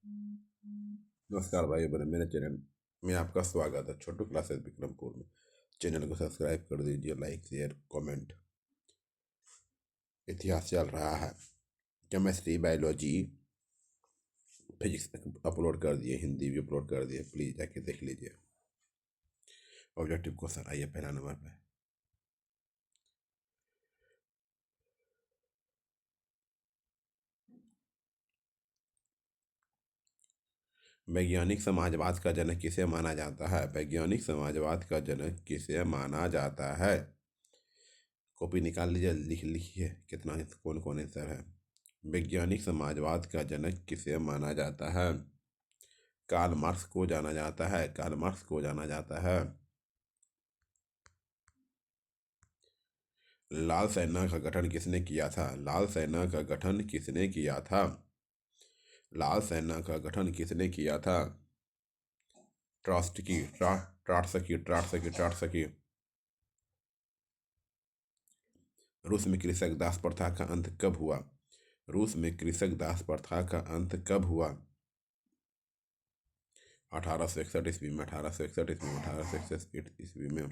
नमस्कार भाई बड़े मेरे चैनल में आपका स्वागत है। छोटू क्लासेस विक्रमपुर में। चैनल को सब्सक्राइब कर दीजिए, लाइक शेयर कमेंट। इतिहास चल रहा है, केमिस्ट्री बायोलॉजी फिजिक्स अपलोड कर दिए, हिंदी भी अपलोड कर दिए, प्लीज़ जाके देख लीजिए। ऑब्जेक्टिव क्वेश्चन आइए पहला नंबर पे। वैज्ञानिक समाजवाद का जनक किसे माना जाता है? वैज्ञानिक समाजवाद का जनक किसे माना जाता है? कॉपी निकाल लीजिए, लिखिए कितना कौन कौन आंसर है। वैज्ञानिक समाजवाद का जनक किसे माना जाता है? कार्ल मार्क्स को जाना जाता है। कार्ल मार्क्स को जाना जाता है। लाल सेना का गठन किसने किया था? लाल सेना का गठन किसने किया था? लाल सेना का गठन किसने किया था? Trotsky Trotsky Trotsky Trotsky. रूस में कृषक दास प्रथा का अंत कब हुआ? रूस में कृषक दास प्रथा का अंत कब हुआ? 1861 ईस्वी में। 1861 ईस्वी में। 1861 ईस्वी में।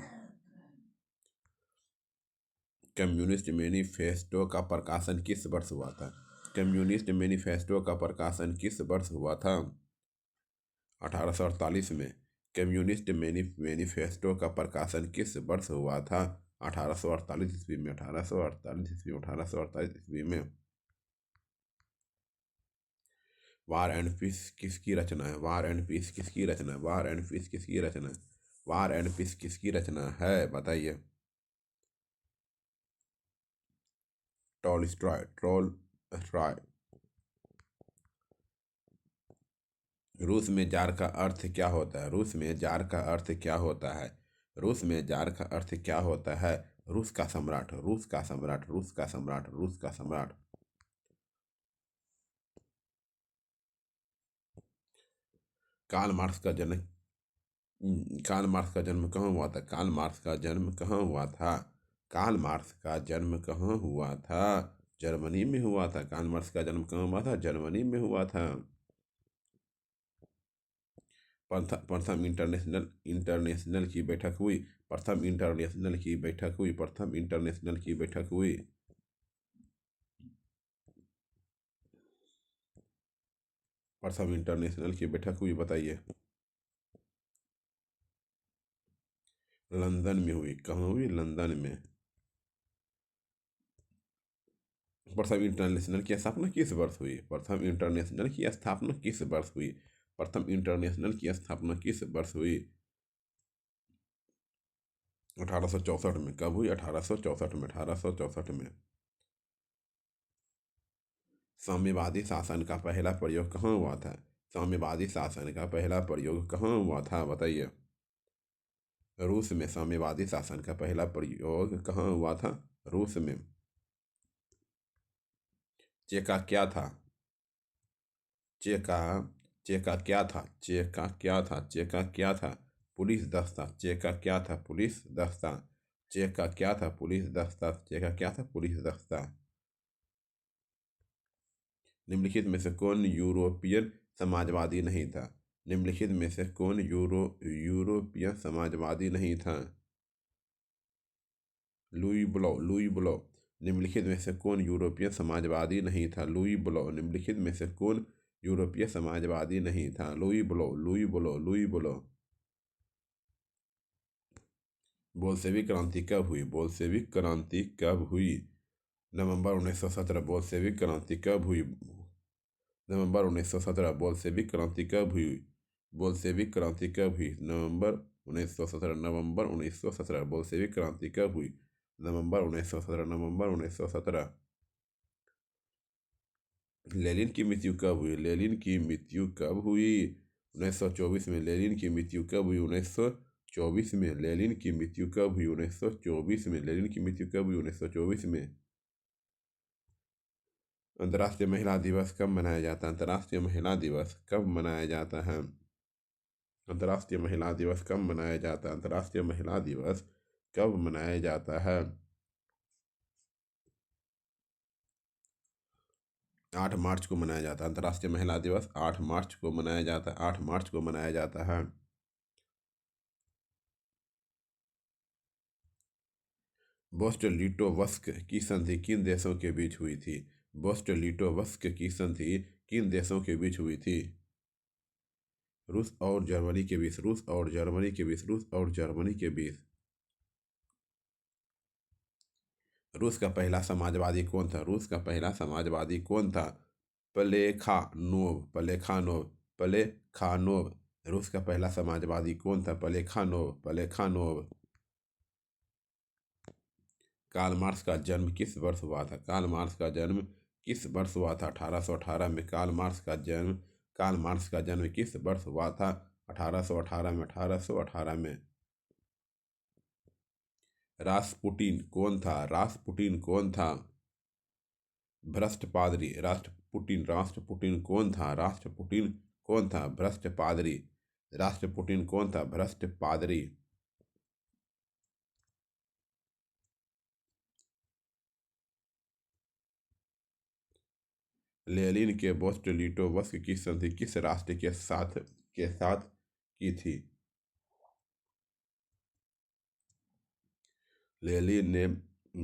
कम्युनिस्ट मैनिफेस्टो का प्रकाशन किस वर्ष हुआ था? कम्युनिस्ट मैनिफेस्टो का प्रकाशन किस वर्ष हुआ था? 1848 में। कम्युनिस्ट मैनिफेस्टो का प्रकाशन किस वर्ष हुआ था? 1848 ईस्वी में। 1848 ईस्वी में। 1848 ईस्वी में। वार एंड पीस किसकी रचना है? वार एंड पीस किसकी रचना है? वार एंड पीस किसकी रचना है? वार एंड पीस किसकी रचना है, बताइए। Tolstoy Tolstoy. रूस में जार का अर्थ क्या होता है? रूस में जार का अर्थ क्या होता है? रूस में जार का अर्थ क्या होता है? रूस का सम्राट, रूस का सम्राट, रूस का सम्राट, रूस का सम्राट। कार्ल मार्क्स का जन्म कार्ल मार्क्स का जन्म कहाँ हुआ था? कार्ल मार्क्स का जन्म कहाँ हुआ था? कार्ल मार्क्स का जन्म कहाँ हुआ था? जर्मनी में हुआ था। कार्ल मार्क्स का जन्म कहाँ हुआ था? जर्मनी में हुआ था। प्रथम इंटरनेशनल इंटरनेशनल की बैठक हुई। प्रथम इंटरनेशनल की बैठक हुई। प्रथम इंटरनेशनल की बैठक हुई। प्रथम इंटरनेशनल की बैठक हुई, बताइए। लंदन में हुई। कहाँ हुई? लंदन में। प्रथम इंटरनेशनल की स्थापना किस वर्ष हुई? प्रथम इंटरनेशनल की स्थापना किस वर्ष हुई? प्रथम इंटरनेशनल की स्थापना किस वर्ष हुई? 1864 में। कब हुई? 1864 में। 1864 में। साम्यवादी शासन का पहला प्रयोग कहाँ हुआ था? साम्यवादी शासन का पहला प्रयोग कहाँ हुआ था, बताइए। रूस में साम्यवादी शासन का पहला प्रयोग कहाँ हुआ था? रूस में। चेका क्या था? चेका चेका क्या था? चेका क्या था? चेका क्या था? पुलिस दस्ता। चेका क्या था? पुलिस दस्ता। चेका क्या था? पुलिस दस्ता। चेका क्या था? पुलिस दस्ता। निम्नलिखित में से कौन यूरोपियन समाजवादी नहीं था? निम्नलिखित में से कौन यूरोपियन समाजवादी नहीं था? Louis blow. Louis blow. निम्नलिखित में से कौन यूरोपीय समाजवादी नहीं था? Louis blow. निम्नलिखित में से कौन यूरोपीय समाजवादी नहीं था? Louis blow. Louis blow. Louis blow. Bolshevik क्रांति कब हुई? बोल्शेविक क्रांति कब हुई? नवंबर 1917। बोल्शेविक क्रांति कब हुई? नवंबर 1917। बोल्शेविक क्रांति कब हुई? बोल्शेविक क्रांति कब हुई? नवंबर 1917। नवंबर 1917। बोल्शेविक क्रांति कब हुई? नवंबर 1917। नवंबर 1917। लेनिन की मृत्यु कब हुई? लेनिन की मृत्यु कब हुई? 1924 में। लेनिन की मृत्यु कब हुई? 1924 में। लेनिन की मृत्यु कब हुई? 1924 में। लेनिन की मृत्यु कब हुई? 1924 में। अंतर्राष्ट्रीय महिला दिवस कब मनाया जाता है? अंतर्राष्ट्रीय महिला दिवस कब मनाया जाता है? अंतर्राष्ट्रीय महिला दिवस कब मनाया जाता है? अंतर्राष्ट्रीय महिला दिवस कब मनाया जाता है? 8 मार्च को मनाया जाता है। अंतर्राष्ट्रीय महिला दिवस 8 मार्च को मनाया जाता है। 8 मार्च को मनाया जाता है। ब्रेस्ट-लिटोवस्क की संधि किन देशों के बीच हुई थी? ब्रेस्ट-लिटोवस्क की संधि किन देशों के बीच हुई थी? रूस और जर्मनी के बीच। रूस और जर्मनी के बीच। रूस और जर्मनी के बीच। रूस का पहला समाजवादी कौन था? रूस का पहला समाजवादी कौन था? प्लेखानोव। प्लेखानोव। प्लेखानोव। रूस का पहला समाजवादी कौन था? प्लेखानोव। प्लेखानोव। कार्ल मार्क्स का जन्म किस वर्ष हुआ था? कार्ल मार्क्स का जन्म किस वर्ष हुआ था? 1818 में। कार्ल मार्क्स का जन्म किस वर्ष हुआ था? 1818 में। 1818 में। रासपुटिन कौन था? रासपुटिन कौन था? भ्रष्ट पादरी। राष्ट्रपुटिन कौन था? राष्ट्रपुटिन कौन था? भ्रष्ट पादरी। राष्ट्रपुटिन कौन था? भ्रष्ट पादरी। लेनिन के ब्रेस्ट-लिटोवस्क की संधि किस राष्ट्र के साथ की थी? लेनिन ने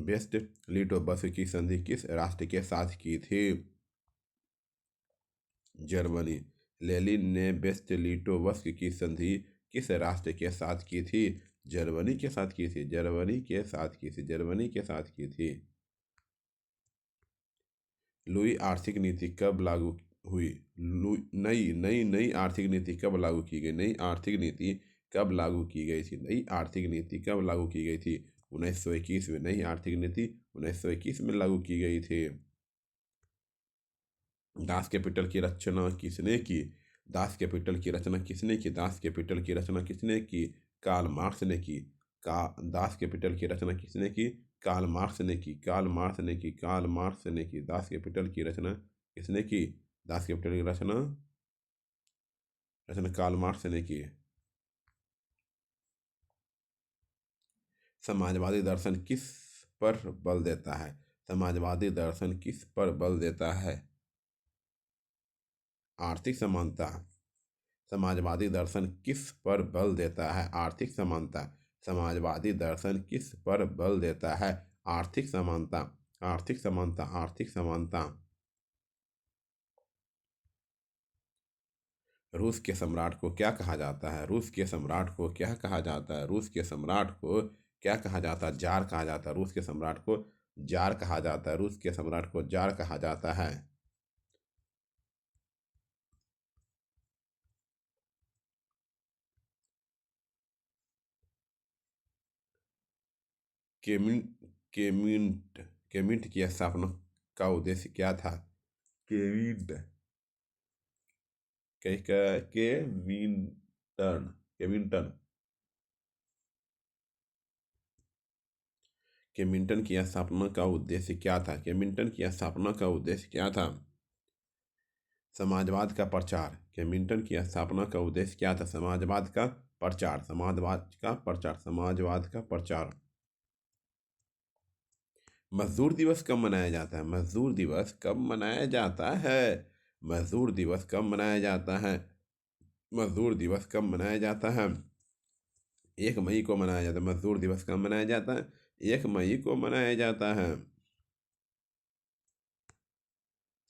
ब्रेस्ट-लिटोवस्क की संधि किस राष्ट्र के साथ की थी? जर्मनी। लेनिन ने ब्रेस्ट-लिटोवस्क की संधि किस राष्ट्र के साथ की थी? जर्मनी के साथ की थी। जर्मनी के साथ की थी। जर्मनी के साथ की थी। लुई आर्थिक नीति कब लागू हुई? नई नई नई आर्थिक नीति कब लागू की गई? नई आर्थिक नीति कब लागू की गई थी? नई आर्थिक नीति कब लागू की गई थी? 1921 में। नई आर्थिक नीति 1921 में लागू की गई थी। दास कैपिटल की रचना किसने की? दास कैपिटल की रचना किसने की? दास कैपिटल की रचना किसने की? कार्ल मार्क्स ने की। दास कैपिटल की रचना किसने की? कार्ल मार्क्स ने की। कार्ल मार्क्स ने की। कार्ल मार्क्स ने की। दास कैपिटल की रचना किसने की? दास कैपिटल की रचना रचना कार्ल मार्क्स ने की। समाजवादी दर्शन किस पर बल देता है? समाजवादी दर्शन किस पर बल देता है? आर्थिक समानता। समाजवादी दर्शन किस पर बल देता है? आर्थिक समानता। समाजवादी दर्शन किस पर बल देता है? आर्थिक समानता। आर्थिक समानता। आर्थिक समानता। रूस के सम्राट को क्या कहा जाता है? रूस के सम्राट को क्या कहा जाता है? रूस के सम्राट को क्या कहा जाता है? जार कहा जाता है। रूस के सम्राट को जार कहा जाता है। रूस के सम्राट को जार कहा जाता है। केमिंट केमिंट केमिंट की स्थापना का उद्देश्य क्या था? केमिंट केविंटन केविंटन केमिंटन की स्थापना का उद्देश्य क्या था? केमिंटन की स्थापना का उद्देश्य क्या था? समाजवाद का प्रचार। केमिंटन की स्थापना का उद्देश्य क्या था? समाजवाद का प्रचार। समाजवाद का प्रचार। समाजवाद का प्रचार। मजदूर दिवस कब मनाया जाता है? मजदूर दिवस कब मनाया जाता है? मजदूर दिवस कब मनाया जाता है? मजदूर दिवस कब मनाया जाता है? 1 मई को मनाया जाता है। मजदूर दिवस कब मनाया जाता है? 1 मई को मनाया जाता है।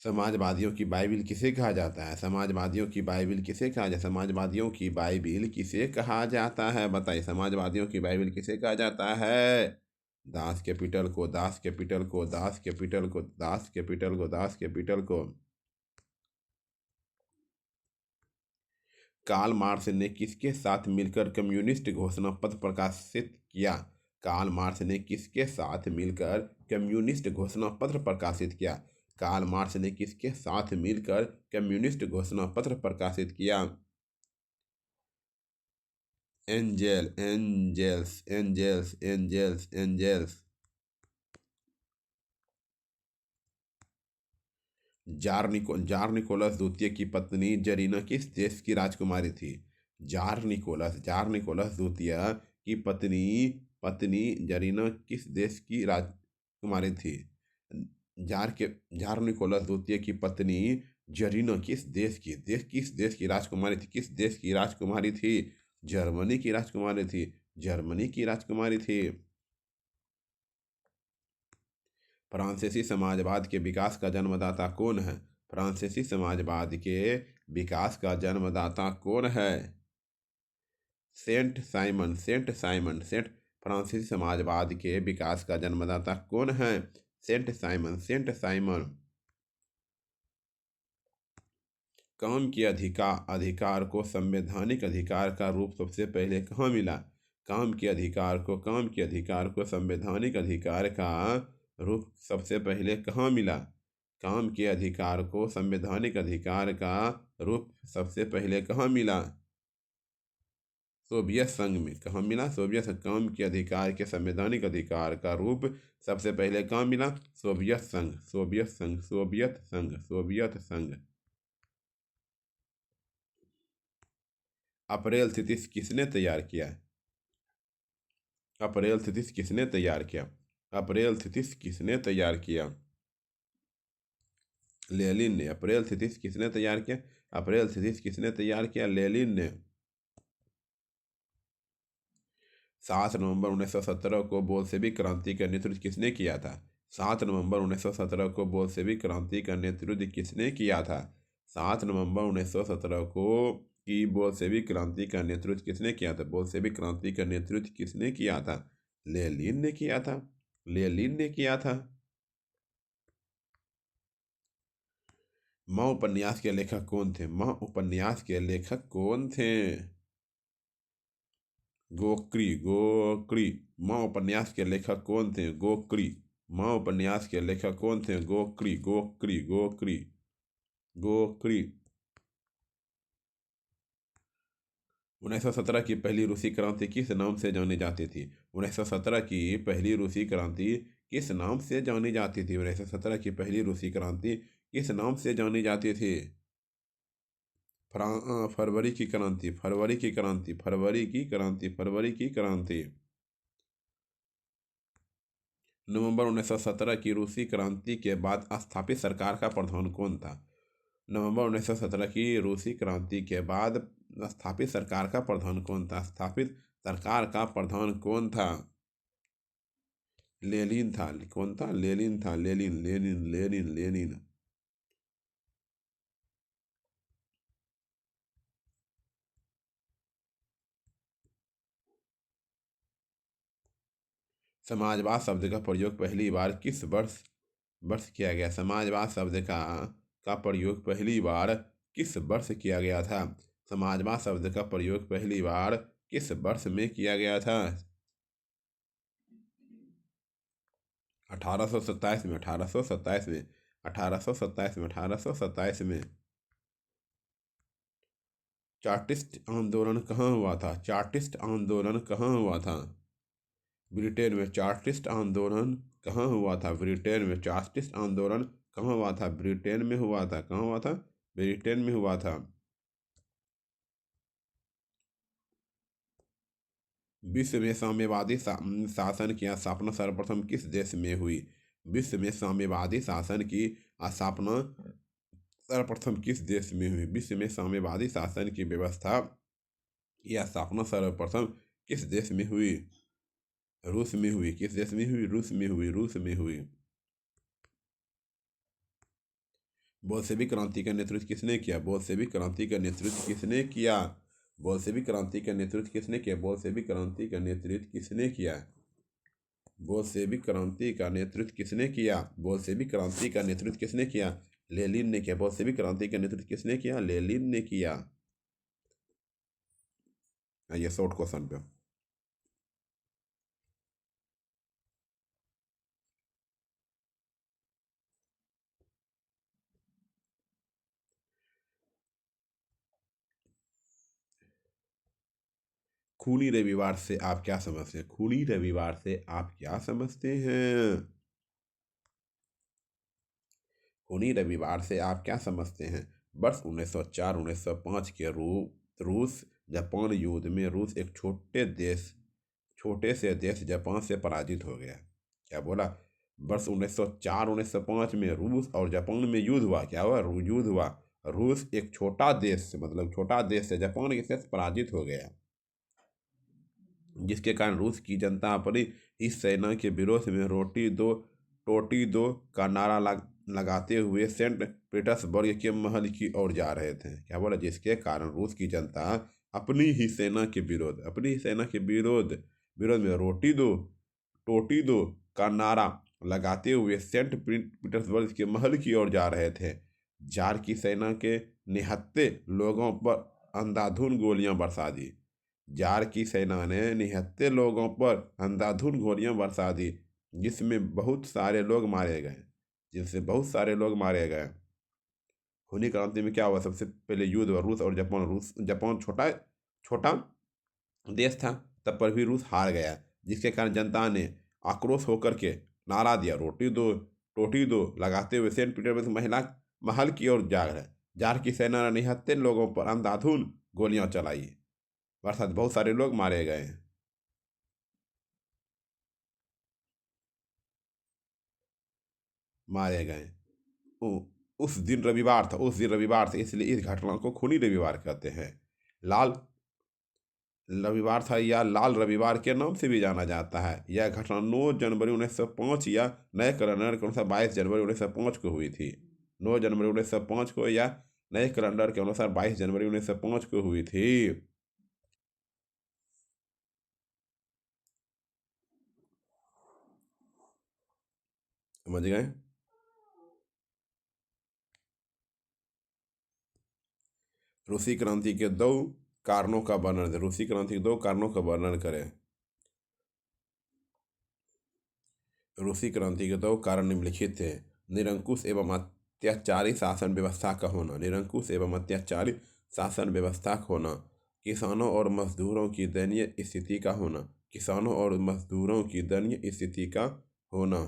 समाजवादियों की बाइबिल किसे कहा जाता है? समाजवादियों की बाइबिल किसे कहा जाता है? समाजवादियों की बाइबिल किसे कहा जाता है? बताइए, समाजवादियों की बाइबिल किसे कहा जाता है? दास कैपिटल को। दास कैपिटल को। दास कैपिटल को। दास कैपिटल को। दास कैपिटल को। कार्ल मार्क्स ने किसके साथ मिलकर कम्युनिस्ट घोषणा पत्र प्रकाशित किया? कार्ल मार्क्स ने किसके साथ मिलकर कम्युनिस्ट घोषणा पत्र प्रकाशित किया? कार्ल मार्क्स ने किसके साथ मिलकर कम्युनिस्ट घोषणा पत्र प्रकाशित किया? एंजेल्स। जार निकोलस द्वितीय की पत्नी जरीना किस देश की राजकुमारी थी? जार निकोलस द्वितीय की पत्नी पत्नी जरीना किस देश की राजकुमारी थी? जार निकोलस द्वितीय की पत्नी जरीना किस देश की राजकुमारी थी? किस देश की राजकुमारी थी? जर्मनी की राजकुमारी थी। जर्मनी की राजकुमारी थी। फ्रांसीसी समाजवाद के विकास का जन्मदाता कौन है? फ्रांसीसी समाजवाद के विकास का जन्मदाता कौन है? सेंट फ्रांसीसी समाजवाद के विकास का जन्मदाता कौन है? Saint Simon. काम के अधिकार को संवैधानिक अधिकार का रूप सबसे पहले कहाँ मिला? काम के अधिकार को संवैधानिक अधिकार का रूप सबसे पहले कहाँ मिला? काम के अधिकार को संवैधानिक अधिकार का रूप सबसे पहले कहाँ मिला? सोवियत संघ में। कहाँ मिला? सोवियत संघ। काम के अधिकार के संवैधानिक अधिकार का रूप सबसे पहले कहाँ मिला? सोवियत संघ। सोवियत संघ। अप्रैल 30 किसने तैयार किया? अप्रैल 30 किसने तैयार किया? अप्रैल 30 किसने तैयार किया? लेनिन ने। अप्रैल 30 किसने तैयार किया? अप्रैल 30 किसने तैयार किया? लेनिन ने। 7 नवंबर 1917 को बोल्शेविक क्रांति का नेतृत्व किसने किया था? 7 नवंबर 1917 को बोल्शेविक क्रांति का नेतृत्व किसने किया था? 7 नवंबर 1917 को की बोल्शेविक क्रांति का नेतृत्व किसने किया था? बोल्शेविक क्रांति का नेतृत्व किसने किया था? लेनिन ने किया था। लेनिन ने किया था। माँ उपन्यास के लेखक कौन थे? माँ उपन्यास के लेखक कौन थे? गोकरी। माँ उपन्यास के लेखक कौन थे? गोकरी। माँ उपन्यास के लेखक कौन थे? गोकरी। 1917 की पहली रूसी क्रांति किस नाम से जानी जाती थी? 1917 की पहली रूसी क्रांति किस नाम से जानी जाती थी? 1917 की पहली रूसी क्रांति किस नाम से जानी जाती थी? फरवरी की क्रांति। नवंबर 1917 की रूसी क्रांति के बाद स्थापित सरकार का प्रधान कौन था? नवंबर 1917 की रूसी क्रांति के बाद स्थापित सरकार का प्रधान कौन था? स्थापित सरकार का प्रधान कौन था? लेनिन था। कौन था? लेनिन था। लेनिन। समाजवाद शब्द का प्रयोग पहली बार किस वर्ष किया गया? समाजवाद शब्द का प्रयोग पहली बार किस वर्ष किया गया था? समाजवाद शब्द का प्रयोग पहली बार किस वर्ष में किया गया था? 1827 में। 1827 में। चार्टिस्ट आंदोलन कहाँ हुआ था? चार्टिस्ट आंदोलन कहाँ हुआ था? ब्रिटेन में। चार्टिस्ट आंदोलन कहाँ हुआ था? ब्रिटेन में। चार्टिस्ट आंदोलन कहाँ हुआ था? ब्रिटेन में हुआ था। कहाँ हुआ था? ब्रिटेन में हुआ था। विश्व में साम्यवादी शासन की स्थापना सर्वप्रथम किस देश में हुई? विश्व में साम्यवादी शासन की स्थापना सर्वप्रथम किस देश में हुई? विश्व में साम्यवादी शासन की व्यवस्था की स्थापना सर्वप्रथम किस देश में हुई? रूस में हुई। किस देश में हुई? रूस में हुई। बोल्शेविक क्रांति का नेतृत्व किसने किया? बोल्शेविक क्रांति का नेतृत्व किसने किया? बोल्शेविक क्रांति का नेतृत्व किसने किया? बोल्शेविक क्रांति का नेतृत्व किसने किया? बोल्शेविक क्रांति का नेतृत्व किसने किया? बोल्शेविक क्रांति का नेतृत्व किसने किया? लेनिन ने किया। बोल्शेविक क्रांति का नेतृत्व किसने किया? लेनिन ने किया। आइए शॉर्ट क्वेश्चन पे। खूनी रविवार से आप क्या समझते हैं? खूनी रविवार से आप क्या समझते हैं? खूनी रविवार से आप क्या समझते हैं? वर्ष 1904-1905 के रूस जापान युद्ध में रूस एक छोटे से देश जापान से पराजित हो गया। क्या बोला? वर्ष 1904-1905 में रूस और जापान में युद्ध हुआ। क्या हुआ? युद्ध हुआ। रूस एक छोटा देश से, मतलब छोटा देश से, जापान के साथ पराजित हो गया, जिसके कारण रूस की जनता अपनी इस सेना के विरोध में रोटी दो टोटी दो का नारा लगाते हुए सेंट पीटर्सबर्ग के महल की ओर जा रहे थे। क्या बोला? जिसके कारण रूस की जनता अपनी ही सेना के विरोध विरोध में रोटी दो टोटी दो का नारा लगाते हुए सेंट पीटर्सबर्ग के महल की ओर जा रहे थे। जार की सेना के निहत्थे लोगों पर अंधाधुंध गोलियां बरसा दी। जार की सेना ने निहत्थे लोगों पर अंधाधुंध गोलियां बरसा दी, जिसमें बहुत सारे लोग मारे गए जिनसे बहुत सारे लोग मारे गए। खूनी क्रांति में क्या हुआ? सबसे पहले युद्ध हुआ रूस और जापान। जापान छोटा छोटा देश था, तब पर भी रूस हार गया, जिसके कारण जनता ने आक्रोश होकर के नारा दिया, रोटी दो टोटी दो, लगाते हुए सेंट पीटर्सबर्ग महिला महल की ओर जा रहे। जार की सेना ने निहत्थे लोगों पर अंधाधुंध गोलियां चलाई, अर्थात बहुत सारे लोग मारे गए। मारे गए उस दिन रविवार था, इसलिए इस घटना को खूनी रविवार कहते हैं। लाल रविवार था या लाल रविवार के नाम से भी जाना जाता है। यह घटना 9 जनवरी 1905 या नए कैलेंडर के अनुसार 22 जनवरी 1905 को हुई थी। 9 जनवरी 1905 को या नए कैलेंडर के अनुसार 22 जनवरी 1905 को हुई थी। समझ गए? रूसी क्रांति के दो कारणों का वर्णन करें। रूसी क्रांति के दो कारणों का वर्णन करें। रूसी क्रांति के दो कारण निम्नलिखित थे। निरंकुश एवं अत्याचारी शासन व्यवस्था का होना। निरंकुश एवं अत्याचारी शासन व्यवस्था का होना। किसानों और मजदूरों की दयनीय स्थिति का होना। किसानों और मजदूरों की दयनीय स्थिति का होना।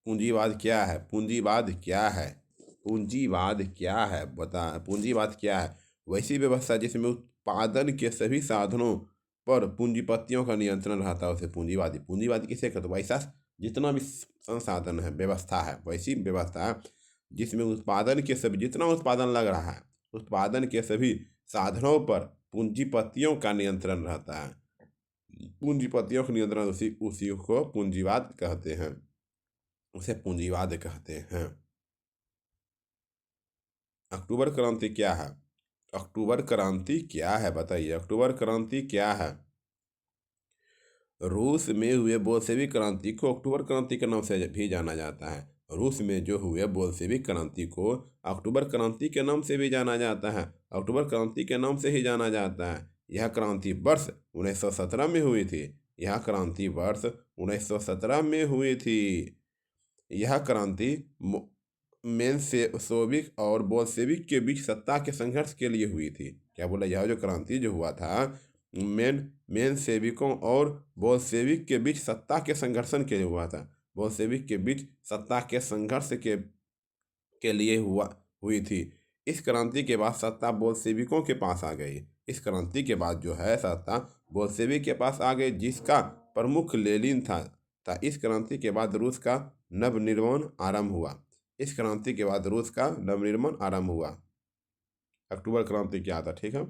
पूंजीवाद क्या है? पूंजीवाद क्या है? पूंजीवाद क्या है? बता। पूंजीवाद क्या है? वैसी व्यवस्था जिसमें उत्पादन के सभी साधनों पर पूंजीपतियों का नियंत्रण रहता है, उसे पूंजीवादी किसे कहते हैं? वैसा जितना भी संसाधन है, व्यवस्था है, वैसी व्यवस्था जिसमें उत्पादन के सभी, जितना उत्पादन लग रहा है, उत्पादन के सभी साधनों पर पूंजीपतियों का नियंत्रण रहता है। पूंजीपतियों का नियंत्रण उसी को पूंजीवाद कहते हैं, उसे पूंजीवाद कहते हैं। अक्टूबर क्रांति क्या है? अक्टूबर क्रांति क्या है? बताइए, अक्टूबर क्रांति क्या है? रूस में हुए बोल्शेविक क्रांति को अक्टूबर क्रांति के नाम से भी जाना जाता है। रूस में जो हुए बोल्शेविक क्रांति को अक्टूबर क्रांति के नाम से भी जाना जाता है। अक्टूबर क्रांति के नाम से ही जाना जाता है। यह क्रांति वर्ष 1917 में हुई थी। यह क्रांति वर्ष 1917 में हुई थी। यह क्रांति मेंशेविक और बोल्शेविक के बीच सत्ता के संघर्ष के लिए हुई थी। क्या बोला? यह जो क्रांति जो हुआ था, मेंशेविकों और बोल्शेविक के बीच सत्ता के संघर्षण के लिए हुआ था। बोल्शेविक के बीच सत्ता के संघर्ष के लिए हुई थी। इस क्रांति के बाद सत्ता बोल्शेविकों के पास आ गई। इस क्रांति के बाद जो है सत्ता बोल्शेविक के पास आ गई, जिसका प्रमुख लेनिन था। इस क्रांति के बाद रूस का नवनिर्माण आरंभ हुआ। इस क्रांति के बाद रूस का नवनिर्माण आरंभ हुआ। अक्टूबर क्रांति क्या था? ठीक है।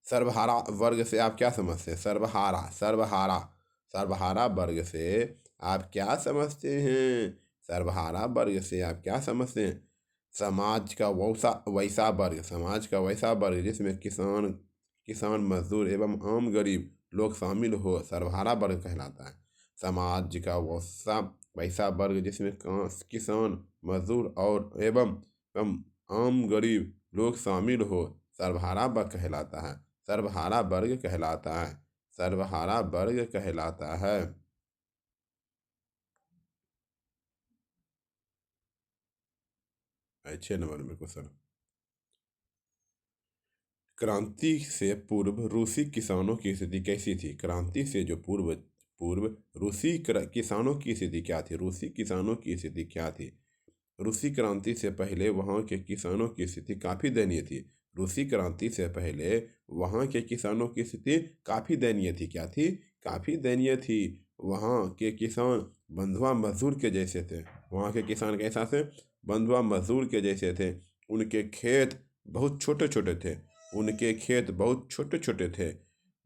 सर्वहारा वर्ग से आप क्या समझते हैं? सर्वहारा वर्ग से आप क्या समझते हैं? सर्वहारा वर्ग से आप क्या समझते हैं? समाज का वैसा वर्ग जिसमें किसान मजदूर एवं आम गरीब लोग शामिल हो, सर्वहारा वर्ग कहलाता है। समाज का वैसा वर्ग जिसमें किसान मजदूर और एवं आम गरीब लोग शामिल हो, सर्वहारा वर्ग कहलाता है। सर्वहारा वर्ग कहलाता है। सर्वहारा वर्ग कहलाता है। 6 नंबर में क्वेश्चन। क्रांति से पूर्व रूसी किसानों की स्थिति कैसी थी? क्रांति से जो पूर्व पूर्व रूसी किसानों की स्थिति क्या थी? रूसी किसानों की स्थिति क्या थी? रूसी क्रांति से पहले वहाँ के किसानों की स्थिति काफ़ी दयनीय थी। रूसी क्रांति से पहले वहाँ के किसानों की स्थिति काफ़ी दयनीय थी। क्या थी? काफ़ी दयनीय थी। वहाँ के किसान बंधुआ मजदूर के जैसे थे। वहाँ के किसान कैसा थे? बंधुआ मजदूर के जैसे थे। उनके खेत बहुत छोटे छोटे थे। उनके खेत बहुत छोटे छोटे थे,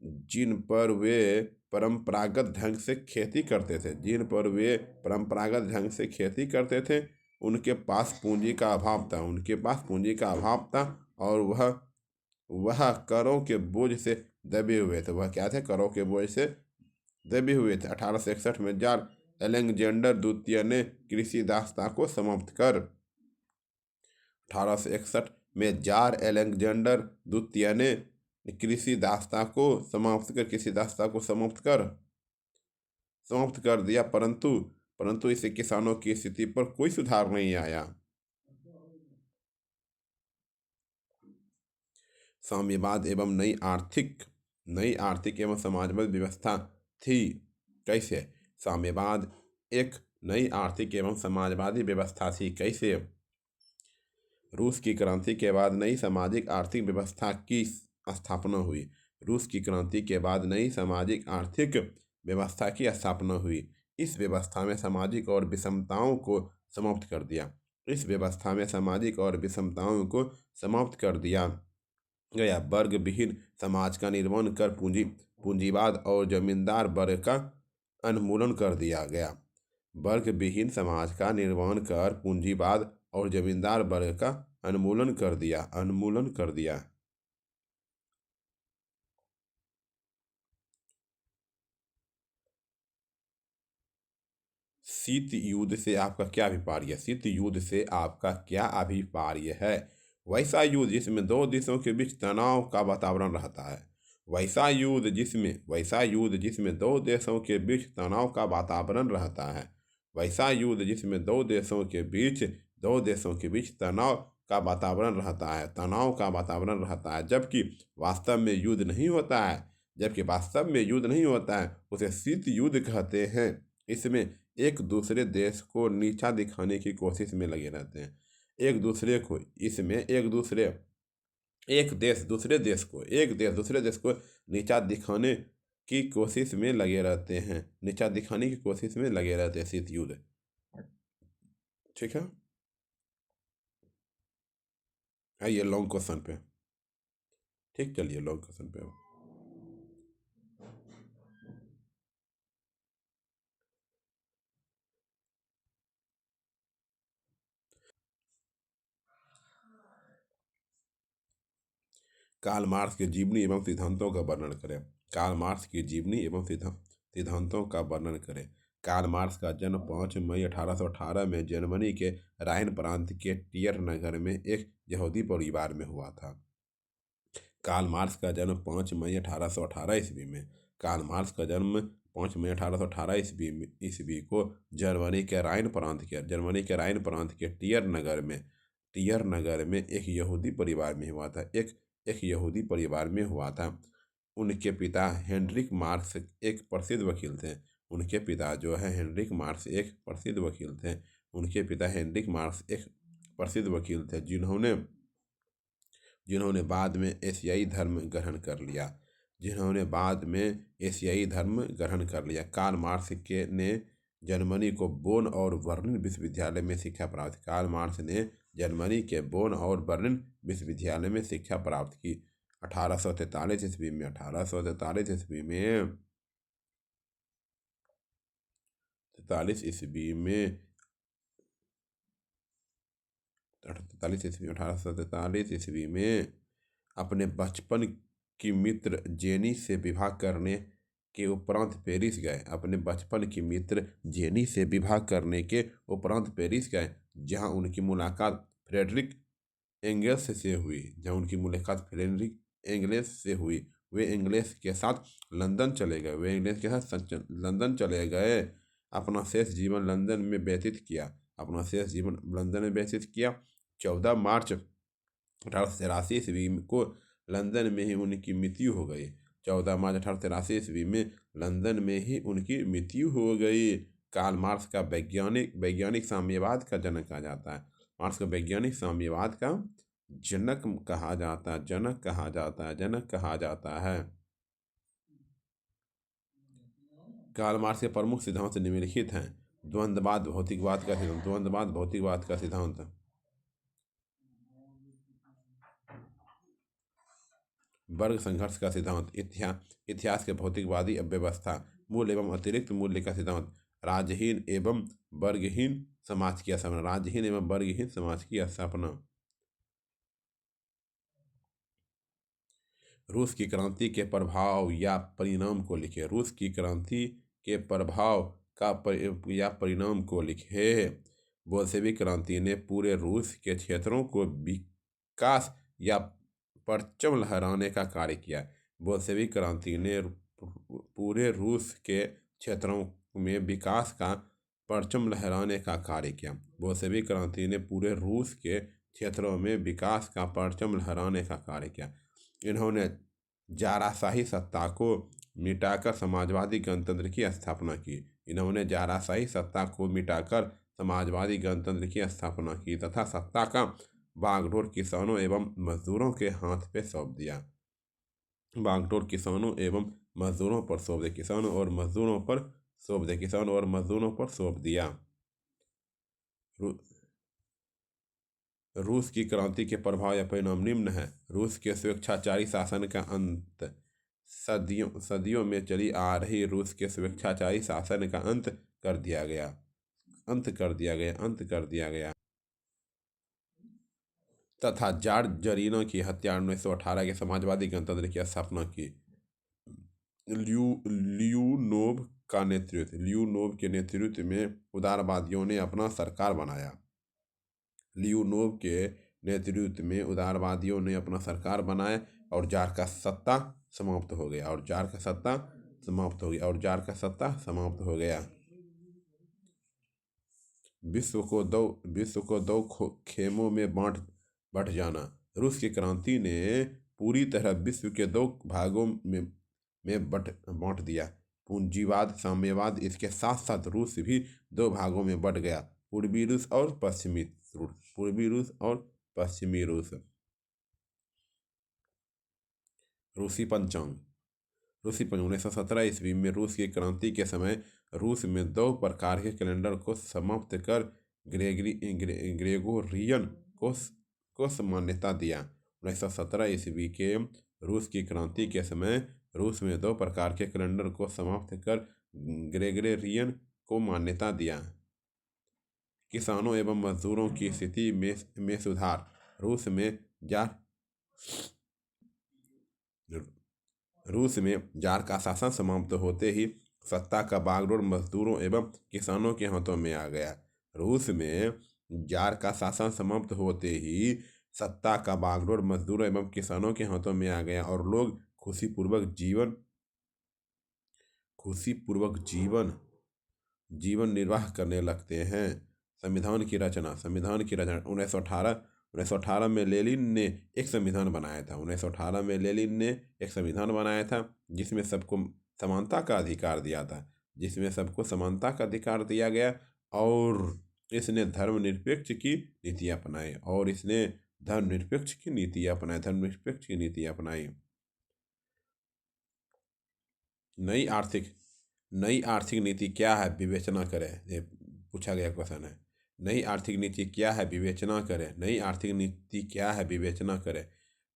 जिन पर वे परंपरागत ढंग से खेती करते थे। जिन पर वे परंपरागत ढंग से खेती करते थे, उनके पास पूंजी का अभाव था। उनके पास पूंजी का अभाव था और वह करों के बोझ से दबे हुए थे। वह क्या थे? करों के बोझ से दबे हुए थे। 1861 में जार अलेक्जेंडर द्वितीय ने कृषि दासता को समाप्त कर 1861 में जार अलेक्जेंडर द्वितीय ने कृषि दासता को समाप्त कर दिया, परंतु इससे किसानों की स्थिति पर कोई सुधार नहीं आया। साम्यवाद एवं नई आर्थिक एवं समाजवाद व्यवस्था थी। कैसे? साम्यवाद एक नई आर्थिक एवं समाजवादी व्यवस्था थी। कैसे? रूस की क्रांति के बाद नई सामाजिक आर्थिक व्यवस्था की स्थापना हुई। रूस की क्रांति के बाद नई सामाजिक आर्थिक व्यवस्था की स्थापना हुई। इस व्यवस्था में सामाजिक और विषमताओं को समाप्त कर दिया। इस व्यवस्था में सामाजिक और विषमताओं को समाप्त कर दिया गया। वर्ग विहीन समाज का निर्माण कर पूंजीवाद और जमींदार वर्ग का उन्मूलन कर दिया गया। वर्ग विहीन समाज का निर्माण कर पूंजीवाद और जमींदार वर्ग का उन्मूलन कर दिया। शीत युद्ध से आपका क्या अभिप्राय है? शीत युद्ध से आपका क्या अभिप्राय है? वैसा युद्ध जिसमें दो देशों के बीच तनाव का वातावरण रहता है। वैसा युद्ध जिसमें दो देशों के बीच तनाव का वातावरण रहता है। वैसा युद्ध जिसमें दो देशों के बीच तनाव का वातावरण रहता है, जबकि वास्तव में युद्ध नहीं होता है, उसे शीत युद्ध कहते हैं। इसमें एक दूसरे देश को नीचा दिखाने की कोशिश में लगे रहते हैं। एक देश दूसरे देश को नीचा दिखाने की कोशिश में लगे रहते हैं। शीत युद्ध। ठीक है, आइए लॉन्ग क्वेश्चन पे। ठीक, चलिए लॉन्ग क्वेश्चन पे। कार्ल मार्क्स की जीवनी एवं सिद्धांतों का वर्णन करें। कार्ल मार्क्स की जीवनी एवं सिद्धांतों का वर्णन करें। कार्ल मार्क्स का जन्म 5 मई 1818 में जर्मनी के राइन प्रांत के टियर नगर में एक यहूदी परिवार में हुआ था। कार्ल मार्क्स का जन्म 5 मई 1818 ईस्वी में। कार्ल मार्क्स का जन्म 5 मई 1818 ईस्वी को जर्मनी के राइन प्रांत के टियर नगर में एक यहूदी परिवार में हुआ था। एक यहूदी परिवार में हुआ था। उनके पिता हेनरिक मार्क्स एक प्रसिद्ध वकील थे। उनके पिता जो है हेनरिक मार्क्स एक प्रसिद्ध वकील थे, जिन्होंने बाद में एशियाई धर्म ग्रहण कर लिया। कार्ल मार्क्स ने जर्मनी को बोन और बर्लिन विश्वविद्यालय में शिक्षा प्राप्त की। कार्ल मार्क्स ने जर्मनी के बोन और बर्लिन विश्वविद्यालय में शिक्षा प्राप्त की। 1843 ईस्वी में 1843 ईस्वी में अपने बचपन की मित्र जेनी से विवाह करने के उपरांत पेरिस गए, जहां उनकी मुलाकात फ्रेडरिक एंगल्स से हुई। वे एंगल्स के साथ लंदन चले गए। अपना शेष जीवन लंदन में व्यतीत किया। 14 मार्च 1883 ईस्वी को लंदन में ही उनकी मृत्यु हो गई। 14 मार्च 1883 ईस्वी में लंदन में ही उनकी मृत्यु हो गई। कार्ल मार्क्स का वैज्ञानिक साम्यवाद का जनक कहा जाता है। मार्क्स को वैज्ञानिक साम्यवाद का जनक कहा जाता है, जनक कहा जाता है, जनक कहा जाता है। कार्ल मार्क्स के प्रमुख सिद्धांत निम्नलिखित हैं। द्वंद्ववाद भौतिकवाद का सिद्धांत, द्वंद्ववाद भौतिकवाद का सिद्धांत, वर्ग संघर्ष का सिद्धांत, इतिहास के भौतिकवादी अव्यवस्था, मूल एवं अतिरिक्त मूल्य का सिद्धांत, राज्यहीन एवं वर्गहीन समाज की स्थापना, राज्यहीन एवं वर्गहीन समाज की स्थापना। रूस की क्रांति के प्रभाव या परिणाम को लिखे। रूस की क्रांति के प्रभाव या परिणाम को लिखे। बोल्शेविक क्रांति ने पूरे रूस के क्षेत्रों को विकास या परचम लहराने का कार्य किया। बोल्शेविक क्रांति ने पूरे रूस के क्षेत्रों में विकास का परचम लहराने का कार्य किया। बोल्शेविक क्रांति ने पूरे रूस के क्षेत्रों में विकास का परचम लहराने का कार्य किया। इन्होंने जाराशाही सत्ता को मिटाकर समाजवादी गणतंत्र की स्थापना की। इन्होंने जाराशाही सत्ता को मिटाकर समाजवादी गणतंत्र की स्थापना की तथा सत्ता का बागडोर किसानों एवं मजदूरों के हाथ पे सौंप दिया। बागडोर किसानों एवं मजदूरों पर सौंप दिया। किसानों और मजदूरों पर सौंप दिया। किसानों और मजदूरों पर सौंप दिया। रूस की क्रांति के प्रभाव या परिणाम निम्न है। रूस के स्वेच्छाचारी शासन का अंत। सदियों में चली आ रही रूस के स्वेच्छाचारी शासन का अंत कर दिया गया। अंत कर दिया गया। अंत कर दिया गया तथा जाट जरीना की हत्या 1918 के समाजवादी गणतंत्र की स्थापना की। लियोनोव के नेतृत्व में उदारवादियों ने अपना सरकार बनाया। लियोनोव के नेतृत्व में उदारवादियों ने अपना सरकार बनाया और जार का सत्ता समाप्त हो गया। और जार का सत्ता समाप्त हो गया। और जार का सत्ता समाप्त हो गया। विश्व को दो खेमों में बंट जाना। रूस की क्रांति ने पूरी तरह विश्व के दो भागों में बांट दिया। पूंजीवाद, साम्यवाद, इसके साथ साथ रूस भी दो भागों में बंट गया, पूर्वी रूस और पश्चिमी रूस। पूर्वी रूस और पश्चिमी रूस। रूसी पंचांग। 1917 ईस्वी में रूस की क्रांति के समय रूस में दो प्रकार के कैलेंडर को समाप्त कर ग्रेगोरियन को मान्यता दिया। 1917 ईस्वी के रूस की क्रांति के समय रूस में दो प्रकार के कैलेंडर को समाप्त कर ग्रेगोरियन को मान्यता दिया। किसानों एवं मजदूरों की स्थिति में सुधार। रूस में जार का शासन समाप्त होते ही सत्ता का बागडोर मजदूरों एवं किसानों के हाथों में आ गया। रूस में जार का शासन समाप्त होते ही सत्ता का बागडोर मजदूरों एवं किसानों के हाथों में आ गया और लोग खुशीपूर्वक जीवन निर्वाह करने लगते हैं। संविधान की रचना। 1918 में लेनिन ने एक संविधान बनाया था। 1918 में लेनिन ने एक संविधान बनाया था जिसमें सबको समानता का अधिकार दिया था। जिसमें सबको समानता का अधिकार दिया गया और इसने धर्मनिरपेक्ष की नीति अपनाई। धर्मनिरपेक्ष की नीति अपनाई। नई आर्थिक नीति क्या है, विवेचना करें। ये पूछा गया क्वेश्चन है। नई आर्थिक नीति क्या है, विवेचना करें। नई आर्थिक नीति क्या है, विवेचना करें।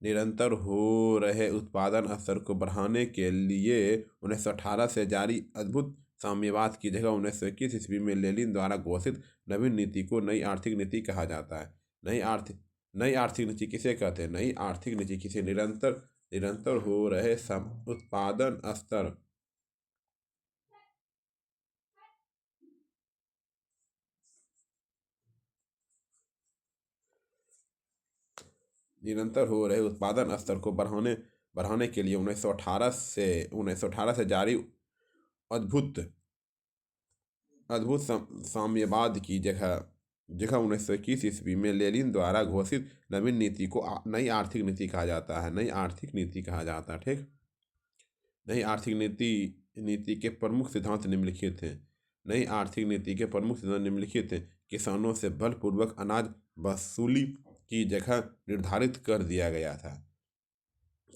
निरंतर हो रहे उत्पादन स्तर को बढ़ाने के लिए 1918 से जारी अद्भुत साम्यवाद की जगह 1921 ईस्वी में लेनिन द्वारा घोषित नवीन नीति को नई आर्थिक नीति कहा जाता है। नई आर्थिक नीति किसे कहते हैं? नई आर्थिक नीति किसे निरंतर हो रहे उत्पादन स्तर को बढ़ाने के लिए 1918 से जारी अद्भुत साम्यवाद की जगह 1921 ईस्वी में लेनिन द्वारा घोषित नवीन नीति को नई आर्थिक नीति कहा जाता है। नई आर्थिक नीति कहा जाता है। ठीक। नई आर्थिक नीति के प्रमुख सिद्धांत निम्नलिखित हैं। नई आर्थिक नीति के प्रमुख सिद्धांत निम्नलिखित थे। किसानों से बलपूर्वक अनाज वसूली की जगह निर्धारित कर दिया गया था।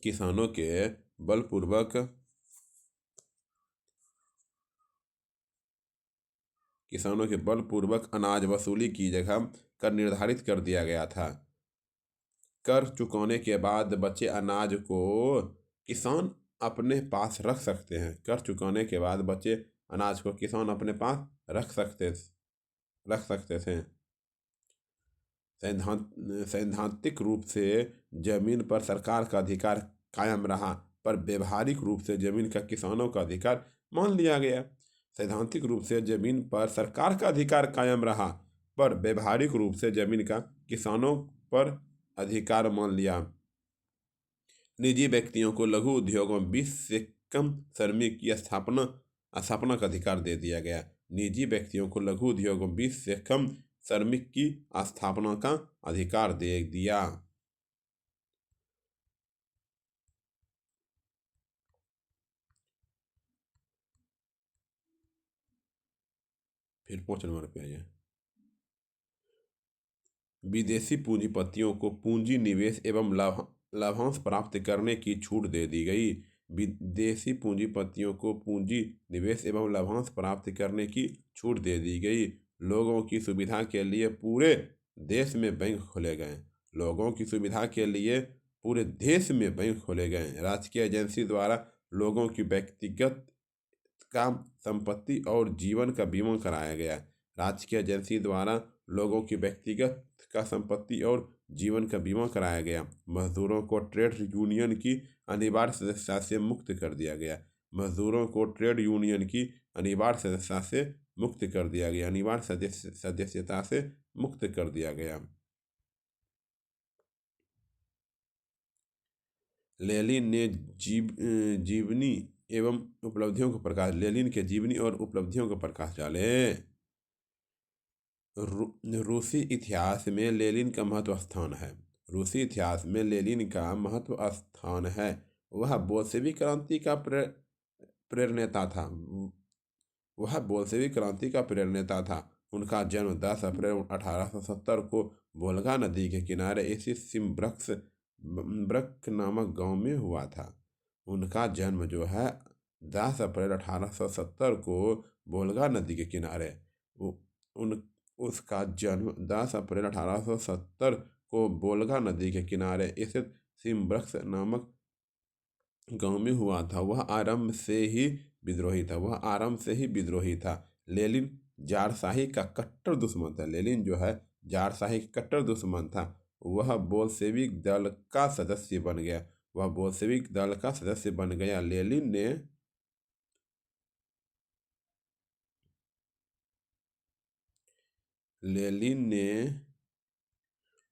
किसानों के बलपूर्वक अनाज वसूली की जगह कर निर्धारित कर दिया गया था। कर चुकाने के बाद बचे अनाज को किसान अपने पास रख सकते हैं। कर चुकाने के बाद बचे अनाज को किसान अपने पास रख सकते थे। सैद्धांतिक रूप से जमीन पर सरकार का अधिकार कायम रहा, पर व्यवहारिक रूप से जमीन का किसानों का अधिकार मान लिया गया। सैद्धांतिक रूप से जमीन पर सरकार का अधिकार कायम रहा, पर व्यवहारिक रूप से जमीन का किसानों पर अधिकार मान लिया। निजी व्यक्तियों को लघु उद्योगों 20 से कम श्रमिक की स्थापना का अधिकार दे दिया गया। निजी व्यक्तियों को लघु उद्योगों 20 से कम श्रमिक की स्थापना का अधिकार दे दिया। फिर 5 नंबर पे आइए। विदेशी पूंजीपतियों को पूंजी निवेश एवं लाभांश प्राप्त करने की छूट दे दी गई। विदेशी पूंजीपतियों को पूंजी निवेश एवं लाभांश प्राप्त करने की छूट दे दी गई। लोगों की सुविधा के लिए पूरे देश में बैंक खोले गए। लोगों की सुविधा के लिए पूरे देश में बैंक खोले गए। राजकीय एजेंसी द्वारा लोगों की व्यक्तिगत का संपत्ति और जीवन का बीमा कराया गया। राजकीय एजेंसी द्वारा लोगों की व्यक्तिगत का संपत्ति और जीवन का बीमा कराया गया। मजदूरों को ट्रेड यूनियन की अनिवार्य सदस्यता से मुक्त कर दिया गया। मजदूरों को ट्रेड यूनियन की अनिवार्य सदस्यता से मुक्त कर दिया गया। अनिवार्य सदस्यता से मुक्त कर दिया गया। लेनिन ने जीवनी एवं उपलब्धियों को प्रकाश लेनिन के जीवनी और उपलब्धियों को प्रकाश डाले। रूसी इतिहास में लेनिन का महत्व स्थान है। रूसी इतिहास में लेनिन का महत्व स्थान है। वह बोल्शेविक क्रांति का प्रेरणेता था। उनका जन्म 10 अप्रैल 1870 को वोल्गा नदी के किनारे स्थित सिम्ब्रक नामक गांव में हुआ था। उनका जन्म जो है 10 अप्रैल 1870 को वोल्गा नदी के किनारे उसका जन्म 10 अप्रैल 1870 को वोल्गा नदी के किनारे स्थित सिम्ब्रक नामक गांव में हुआ था। वह आरंभ से ही विद्रोही था। लेनिन जारशाही का कट्टर दुश्मन था। लेनिन जो है जारशाही का कट्टर दुश्मन था। वह बोल्शेविक दल का सदस्य बन गया। लेनिन ने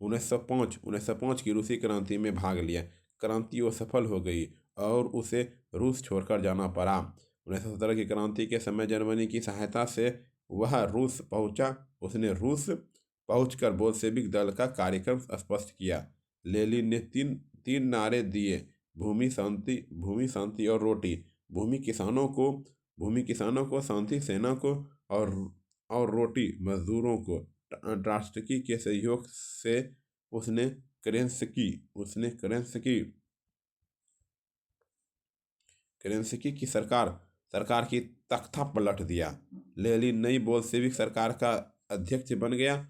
1905 की रूसी क्रांति में भाग लिया। क्रांति असफल हो गई और उसे रूस छोड़कर जाना पड़ा। 1917 की क्रांति के समय जर्मनी की सहायता से वह रूस पहुंचा। उसने रूस पहुंचकर बोल्शेविक दल का कार्यक्रम स्पष्ट किया। लेनिन ने तीन नारे दिए: भूमि, शांति और रोटी। भूमि किसानों को, शांति सेना को और रोटी मजदूरों को। ट्रात्स्की के सहयोग से उसने केरेंस्की की सरकार की तख्ता पलट दिया। लेनिन नई बोल्शेविक सरकार का अध्यक्ष बन गया।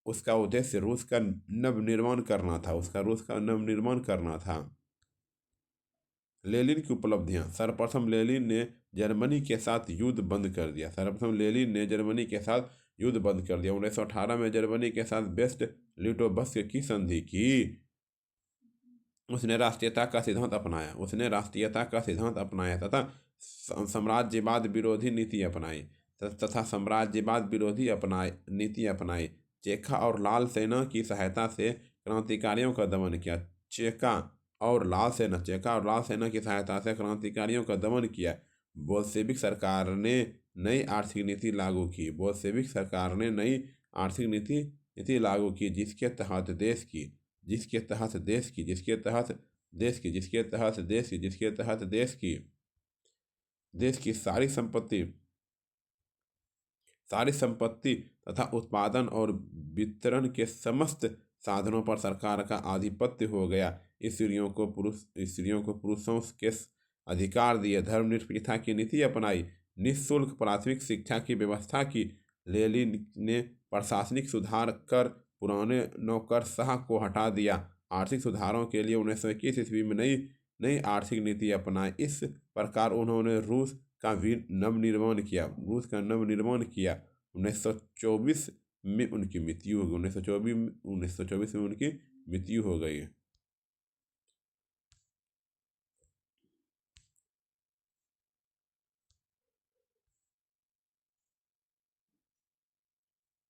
उसका उद्देश्य रूस का नवनिर्माण करना था। लेनिन की उपलब्धियां: सर्वप्रथम लेनिन ने जर्मनी के साथ युद्ध बंद कर दिया। 1918 में जर्मनी के साथ बेस्ट लिटोवस्क की संधि की। उसने राष्ट्रीयता का सिद्धांत अपनाया तथा साम्राज्यवाद विरोधी नीति अपनाई। चेखा और लाल सेना की सहायता से क्रांतिकारियों का दमन किया। चेखा और लाल सेना की सहायता से क्रांतिकारियों का दमन किया। बोल्शेविक सरकार ने नई आर्थिक नीति लागू की। जिसके तहत देश की सारी संपत्ति सारी संपत्ति तथा उत्पादन और वितरण के समस्त साधनों पर सरकार का आधिपत्य हो गया। स्त्रियों को पुरुषों के अधिकार दिए, धर्मनिरपेक्षता की नीति अपनाई, निःशुल्क प्राथमिक शिक्षा की व्यवस्था की। लेनिन ने प्रशासनिक सुधार कर पुराने नौकरशाह को हटा दिया। आर्थिक सुधारों के लिए 1921 ईस्वी में नई आर्थिक नीति अपनाई। इस प्रकार उन्होंने रूस का नवनिर्माण किया। 1924 में उनकी मृत्यु हो गई। 1924 में उनकी मृत्यु हो गई।